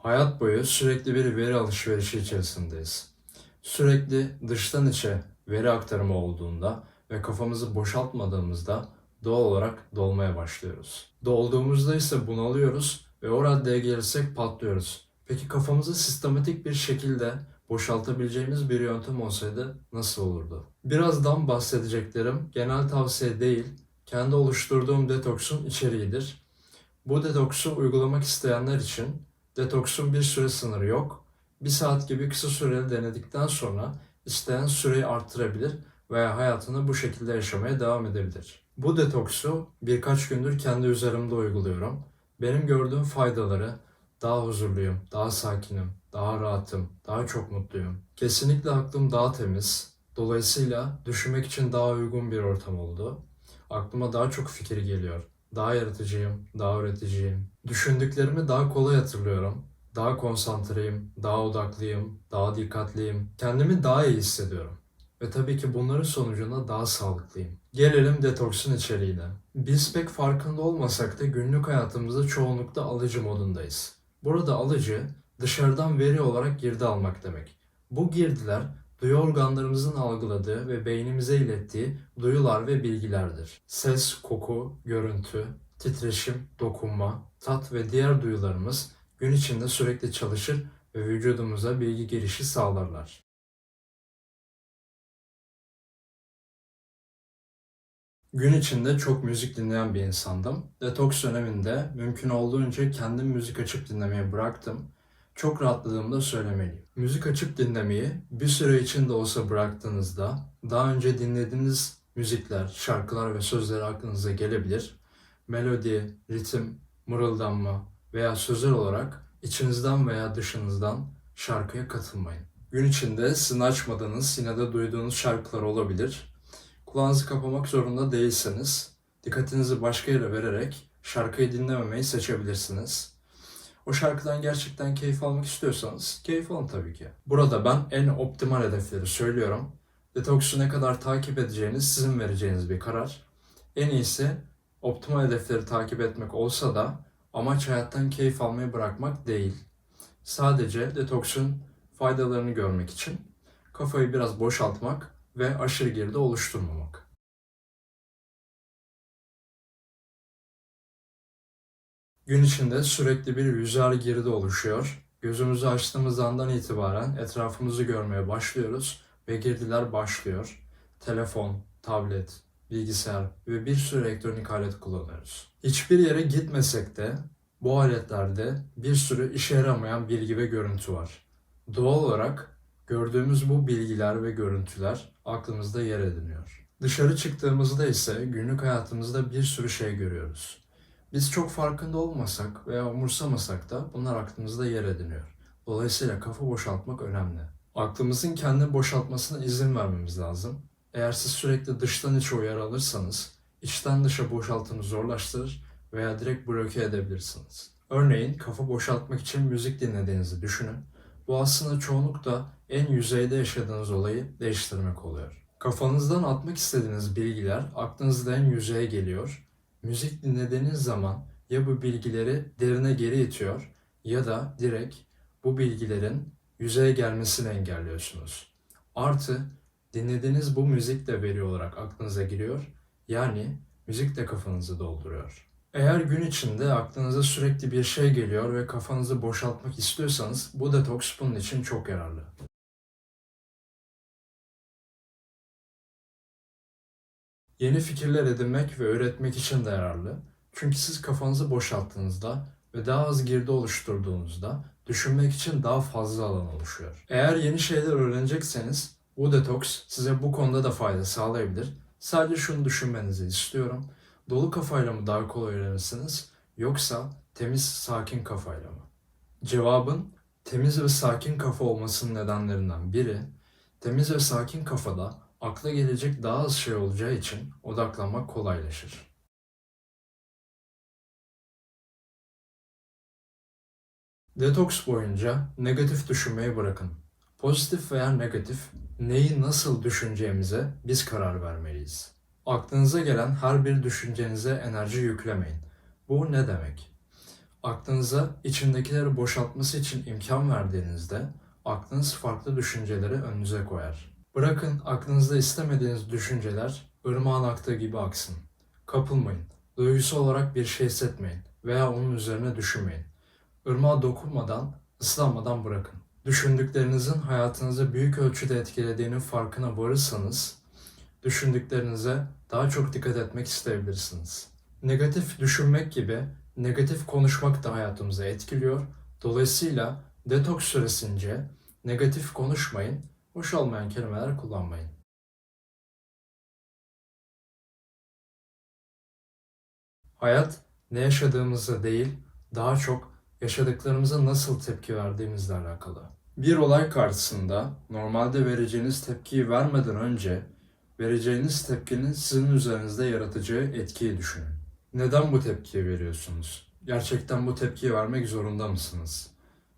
Hayat boyu sürekli bir veri alışverişi içerisindeyiz. Sürekli dıştan içe veri aktarımı olduğunda ve kafamızı boşaltmadığımızda doğal olarak dolmaya başlıyoruz. Dolduğumuzda ise bunalıyoruz ve o raddeye gelirsek patlıyoruz. Peki kafamızı sistematik bir şekilde boşaltabileceğimiz bir yöntem olsaydı nasıl olurdu? Birazdan bahsedeceklerim genel tavsiye değil, kendi oluşturduğum detoksun içeriğidir. Bu detoksu uygulamak isteyenler için detoksun bir süre sınırı yok. Bir saat gibi kısa süreli denedikten sonra isteyen süreyi arttırabilir veya hayatını bu şekilde yaşamaya devam edebilir. Bu detoksu birkaç gündür kendi üzerimde uyguluyorum. Benim gördüğüm faydaları daha huzurluyum, daha sakinim, daha rahatım, daha çok mutluyum. Kesinlikle aklım daha temiz. Dolayısıyla düşünmek için daha uygun bir ortam oldu. Aklıma daha çok fikir geliyor. Daha yaratıcıyım, daha üreticiyim. Düşündüklerimi daha kolay hatırlıyorum. Daha konsantreyim, daha odaklıyım, daha dikkatliyim. Kendimi daha iyi hissediyorum. Ve tabii ki bunların sonucunda daha sağlıklıyım. Gelelim detoksun içeriğine. Biz pek farkında olmasak da günlük hayatımızda çoğunlukla alıcı modundayız. Burada alıcı, dışarıdan veri olarak girdi almak demek. Bu girdiler duyu organlarımızın algıladığı ve beynimize ilettiği duyular ve bilgilerdir. Ses, koku, görüntü, titreşim, dokunma, tat ve diğer duyularımız gün içinde sürekli çalışır ve vücudumuza bilgi girişi sağlarlar. Gün içinde çok müzik dinleyen bir insandım. Detoks döneminde mümkün olduğunca kendim müzik açıp dinlemeyi bıraktım. Çok rahatladığımı da söylemeliyim. Müzik açıp dinlemeyi bir süre için de olsa bıraktığınızda daha önce dinlediğiniz müzikler, şarkılar ve sözleri aklınıza gelebilir. Melodi, ritim, mırıldanma veya sözler olarak içinizden veya dışınızdan şarkıya katılmayın. Gün içinde sizin açmadığınız yine de duyduğunuz şarkılar olabilir. Kulağınızı kapamak zorunda değilseniz, dikkatinizi başka yere vererek şarkıyı dinlememeyi seçebilirsiniz. O şarkıdan gerçekten keyif almak istiyorsanız keyif alın tabii ki. Burada ben en optimal hedefleri söylüyorum. Detoksu ne kadar takip edeceğiniz sizin vereceğiniz bir karar. En iyisi optimal hedefleri takip etmek olsa da amaç hayattan keyif almayı bırakmak değil. Sadece detoksun faydalarını görmek için kafayı biraz boşaltmak ve aşırı geride oluşturmamak. Gün içinde sürekli bir yüzer geride oluşuyor. Gözümüzü açtığımız andan itibaren etrafımızı görmeye başlıyoruz ve girdiler başlıyor. Telefon, tablet, bilgisayar ve bir sürü elektronik alet kullanıyoruz. Hiçbir yere gitmesek de bu aletlerde bir sürü işe yaramayan bilgi ve görüntü var. Doğal olarak gördüğümüz bu bilgiler ve görüntüler aklımızda yer ediniyor. Dışarı çıktığımızda ise günlük hayatımızda bir sürü şey görüyoruz. Biz çok farkında olmasak veya umursamasak da bunlar aklımızda yer ediniyor. Dolayısıyla kafa boşaltmak önemli. Aklımızın kendini boşaltmasına izin vermemiz lazım. Eğer siz sürekli dıştan içe uyarı alırsanız, içten dışa boşaltımı zorlaştırır veya direkt bloke edebilirsiniz. Örneğin kafa boşaltmak için müzik dinlediğinizi düşünün. Bu aslında çoğunlukla en yüzeyde yaşadığınız olayı değiştirmek oluyor. Kafanızdan atmak istediğiniz bilgiler aklınızda en yüzeye geliyor. Müzik dinlediğiniz zaman ya bu bilgileri derine geri itiyor ya da direkt bu bilgilerin yüzeye gelmesini engelliyorsunuz. Artı dinlediğiniz bu müzik de veri olarak aklınıza giriyor. Yani müzik de kafanızı dolduruyor. Eğer gün içinde aklınıza sürekli bir şey geliyor ve kafanızı boşaltmak istiyorsanız bu detoks bunun için çok yararlı. Yeni fikirler edinmek ve öğretmek için de yararlı. Çünkü siz kafanızı boşalttığınızda ve daha az girdi oluşturduğunuzda düşünmek için daha fazla alan oluşuyor. Eğer yeni şeyler öğrenecekseniz bu detoks size bu konuda da fayda sağlayabilir. Sadece şunu düşünmenizi istiyorum. Dolu kafayla mı daha kolay öğrenirsiniz yoksa temiz, sakin kafayla mı? Cevabın temiz ve sakin kafa olmasının nedenlerinden biri, temiz ve sakin kafada akla gelecek daha az şey olacağı için odaklanmak kolaylaşır. Detoks boyunca negatif düşünmeyi bırakın. Pozitif veya negatif neyi nasıl düşüneceğimize biz karar vermeliyiz. Aklınıza gelen her bir düşüncenize enerji yüklemeyin. Bu ne demek? Aklınıza içindekileri boşaltması için imkan verdiğinizde aklınız farklı düşünceleri önünüze koyar. Bırakın aklınızda istemediğiniz düşünceler ırmağın aktığı gibi aksın. Kapılmayın. Duygusal olarak bir şey hissetmeyin veya onun üzerine düşünmeyin. Irmağa dokunmadan, ıslanmadan bırakın. Düşündüklerinizin hayatınızı büyük ölçüde etkilediğinin farkına varırsanız, düşündüklerinize daha çok dikkat etmek isteyebilirsiniz. Negatif düşünmek gibi negatif konuşmak da hayatımızı etkiliyor. Dolayısıyla detoks süresince negatif konuşmayın, hoş olmayan kelimeler kullanmayın. Hayat ne yaşadığımızla değil, daha çok yaşadıklarımıza nasıl tepki verdiğimizle alakalı. Bir olay karşısında normalde vereceğiniz tepkiyi vermeden önce vereceğiniz tepkinin sizin üzerinizde yaratacağı etkiyi düşünün. Neden bu tepkiyi veriyorsunuz? Gerçekten bu tepkiyi vermek zorunda mısınız?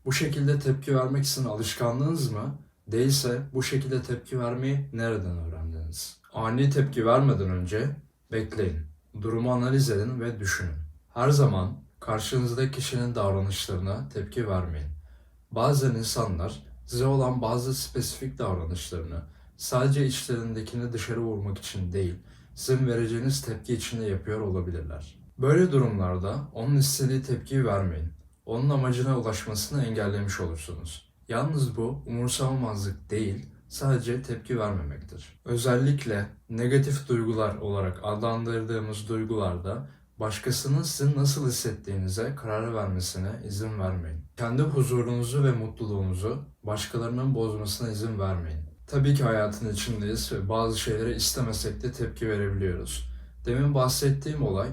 Bu şekilde tepki vermek sizin alışkanlığınız mı? Değilse bu şekilde tepki vermeyi nereden öğrendiniz? Ani tepki vermeden önce bekleyin. Durumu analiz edin ve düşünün. Her zaman karşınızdaki kişinin davranışlarına tepki vermeyin. Bazen insanlar size olan bazı spesifik davranışlarını sadece içlerindekini dışarı vurmak için değil, sizin vereceğiniz tepki için de yapıyor olabilirler. Böyle durumlarda onun istediği tepkiyi vermeyin. Onun amacına ulaşmasını engellemiş olursunuz. Yalnız bu umursamamazlık değil, sadece tepki vermemektir. Özellikle negatif duygular olarak adlandırdığımız duygularda başkasının sizin nasıl hissettiğinize karar vermesine izin vermeyin. Kendi huzurunuzu ve mutluluğunuzu başkalarının bozmasına izin vermeyin. Tabii ki hayatın içindeyiz ve bazı şeylere istemesek de tepki verebiliyoruz. Demin bahsettiğim olay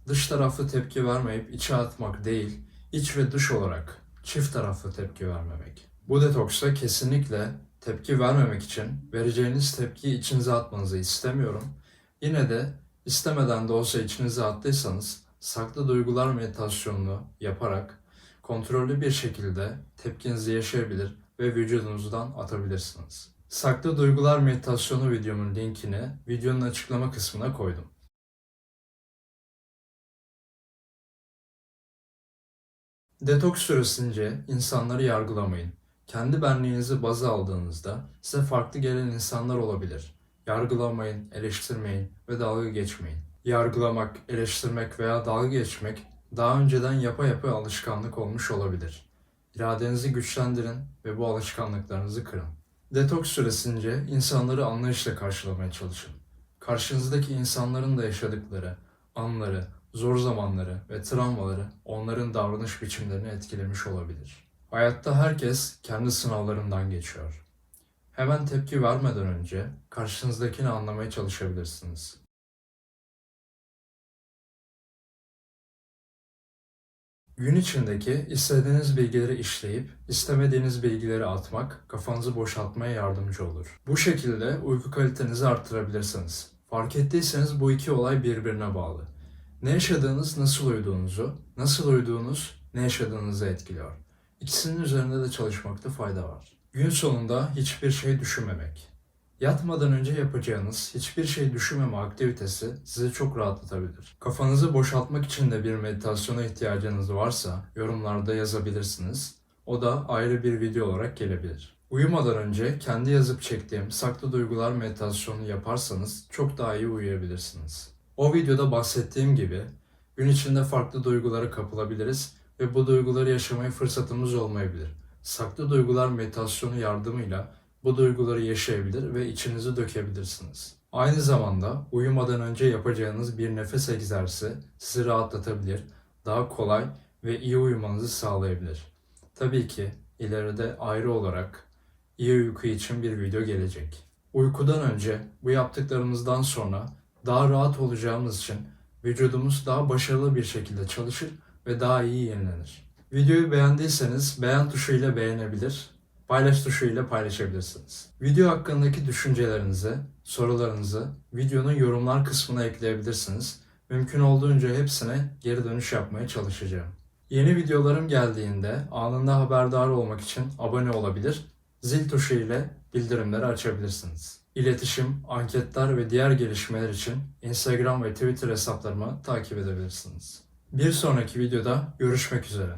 dış taraflı tepki vermeyip içe atmak değil, iç ve dış olarak çift taraflı tepki vermemek. Bu detoksta kesinlikle tepki vermemek için vereceğiniz tepkiyi içinize atmanızı istemiyorum. Yine de istemeden de olsa içinize attıysanız saklı duygular meditasyonunu yaparak kontrollü bir şekilde tepkinizi yaşayabilir ve vücudunuzdan atabilirsiniz. Saklı duygular meditasyonu videomun linkini videonun açıklama kısmına koydum. Detoks süresince insanları yargılamayın. Kendi benliğinizi baza aldığınızda size farklı gelen insanlar olabilir. Yargılamayın, eleştirmeyin ve dalga geçmeyin. Yargılamak, eleştirmek veya dalga geçmek daha önceden yapa yapa alışkanlık olmuş olabilir. İradenizi güçlendirin ve bu alışkanlıklarınızı kırın. Detoks süresince insanları anlayışla karşılamaya çalışın. Karşınızdaki insanların da yaşadıkları, anları, zor zamanları ve travmaları onların davranış biçimlerini etkilemiş olabilir. Hayatta herkes kendi sınavlarından geçiyor. Hemen tepki vermeden önce karşınızdakini anlamaya çalışabilirsiniz. Gün içindeki istediğiniz bilgileri işleyip istemediğiniz bilgileri atmak kafanızı boşaltmaya yardımcı olur. Bu şekilde uyku kalitenizi arttırabilirsiniz. Fark ettiyseniz bu iki olay birbirine bağlı. Ne yaşadığınız nasıl uyuduğunuzu, nasıl uyuduğunuz ne yaşadığınızı etkiliyor. İkisinin üzerinde de çalışmakta fayda var. Gün sonunda hiçbir şey düşünmemek. Yatmadan önce yapacağınız hiçbir şey düşünmeme aktivitesi sizi çok rahatlatabilir. Kafanızı boşaltmak için de bir meditasyona ihtiyacınız varsa yorumlarda yazabilirsiniz. O da ayrı bir video olarak gelebilir. Uyumadan önce kendi yazıp çektiğim saklı duygular meditasyonu yaparsanız çok daha iyi uyuyabilirsiniz. O videoda bahsettiğim gibi gün içinde farklı duygulara kapılabiliriz ve bu duyguları yaşamaya fırsatımız olmayabilir. Saklı duygular meditasyonu yardımıyla bu duyguları yaşayabilir ve içinizi dökebilirsiniz. Aynı zamanda uyumadan önce yapacağınız bir nefes egzersizi sizi rahatlatabilir, daha kolay ve iyi uyumanızı sağlayabilir. Tabii ki ileride ayrı olarak iyi uyku için bir video gelecek. Uykudan önce bu yaptıklarımızdan sonra daha rahat olacağımız için vücudumuz daha başarılı bir şekilde çalışır ve daha iyi yenilenir. Videoyu beğendiyseniz beğen tuşuyla beğenebilir, paylaş tuşuyla paylaşabilirsiniz. Video hakkındaki düşüncelerinizi, sorularınızı videonun yorumlar kısmına ekleyebilirsiniz. Mümkün olduğunca hepsine geri dönüş yapmaya çalışacağım. Yeni videolarım geldiğinde anında haberdar olmak için abone olabilir, zil tuşu ile bildirimleri açabilirsiniz. İletişim, anketler ve diğer gelişmeler için Instagram ve Twitter hesaplarımı takip edebilirsiniz. Bir sonraki videoda görüşmek üzere.